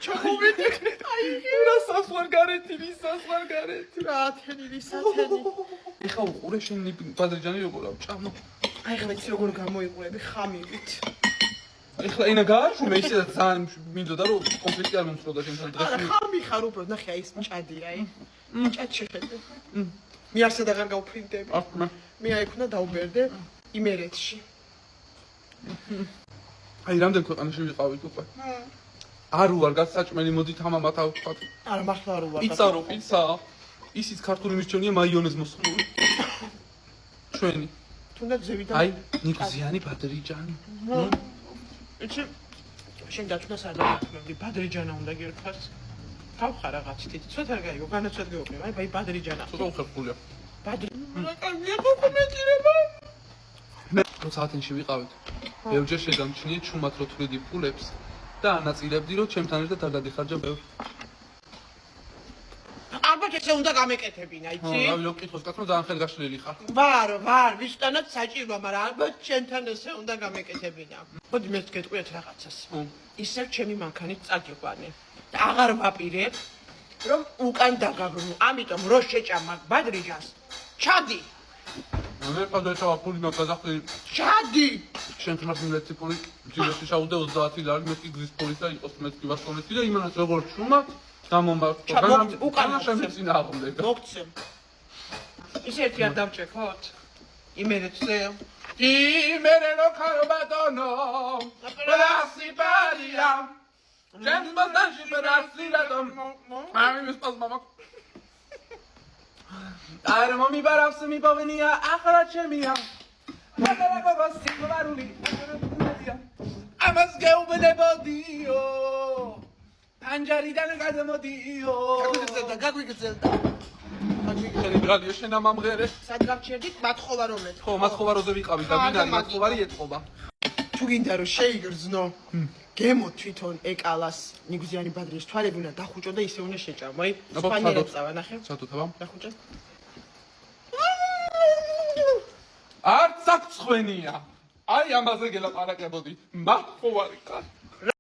ჩამოვედი. აი, რა სასვარგარეთი, ვისასვარგარეთი. რა ათენი, ვისათენი. ეხა უყურე შენი ბადრიჯანი როგორ ავჭამო. აი, ხა მეც როგორ გამოიყურები ხამივით. ეხლა ენა გააჩვენე ისედაც ძალიან მინდოდა რომ კონფლიქტი არ მომსწროდა შენთან დღეს. არა, ხამი ხარ უბრალოდ, ნახე აი ეს მჭადია, აი. მჭად შეხედე. მე არსად აღარ გავფრინდები. მე აი ქნა დაუბერდე იმერეთში. აი რამდენ ქვეყანაში ვიყავით უკვე. არ უარ გასაჭმელი მოდით ამამათ ავთქვათ. არა, მართლა არ უარ. პიცა რო პიცა. ისიც ქართული მისჩენია მაიონეზ მოსხმული. ჩვენი. თუნდაც ზევიდან. აი, ნიკოზიანი ბადრიჯანი. იცი, შენ დაჭუნას არ დავაქმნები, ბადრიჯანა უნდა გერქას. გავხარ რაღაც თითი, ცოტა არ გაიგო, განაცვად გეუბნები, აი ბადრიჯანა. ცოტა უხერხულია. ბადრიჯანა, კაი, კომენტირება. მე როცა ათენში ვიყავით, ბევრჯერ შეგამჩნიე ჩუმად რო თვლიდი ფულებს და ანაწილებდი რომ ჩემთან ერთად არ გადიხარჯა ბევრი. ალბათ ესე უნდა გამეკეთებინა, იცი? რავი, რო კითხოს კაცო ძალიან ხელგაშლილი ხარ. ვარ, ვისთანაც საჭიროა, მაგრამ ალბათ ჩემთან ესე უნდა გამეკეთებინა. მოდი მე გეტყვიათ რაღაცას. ისევ ჩემი მანქანით წაგიყვანე. და აღარ ვაპირებ, რომ უკან დაგაბრუნო. ამიტომ რო შეჭამა ბადრიჯანს, ჩადი. მე პადეშა ფული მაგაზახი. ჩადი. შენ თმას მილეთი ფული ჯილოში შაუდე 30 ლარი მე კი გზის პოლისა იყოს მე კი ვასწავლეთი და იმანაც როგორ ჩუმა გამომბარდა. უკან შემეცინა აღუნდა. მოგცემ. ის ერთი არ დავჭექოთ? იმერეთზე. იმერე რო ხარბატონო. პრასი პარია. ჩემს მასანში პრასი რატომ? აი მის პას მამა. არ მომიბარავს მიპოვენია ახლა ჩემია. მაგარა ბაბა სიყვარული. ამას გეუბნებოდიო. პანჯარიდან გადმოდიო. გაგვიგზელდა. შენი ბრალია შენ ამამღერე. სად გავჩერდით? მათხოვა რომეთ. ხო, მათხოვაროზე ვიყავი და მინარი მათხოვარი ეთყობა. თუ გინდა რომ შეიგრძნო, გემო თვითონ ეკალას ნიგზიანი ბადრის თვალები უნდა დახუჭო და ისე უნდა შეჭამო, აი, სპანიერად წავა, ნახე. სათოთაბა. დახუჭე. არც აქ ცხენია. აი ამაზე გელაპარაკებოდი. მათხოვარი კაცი.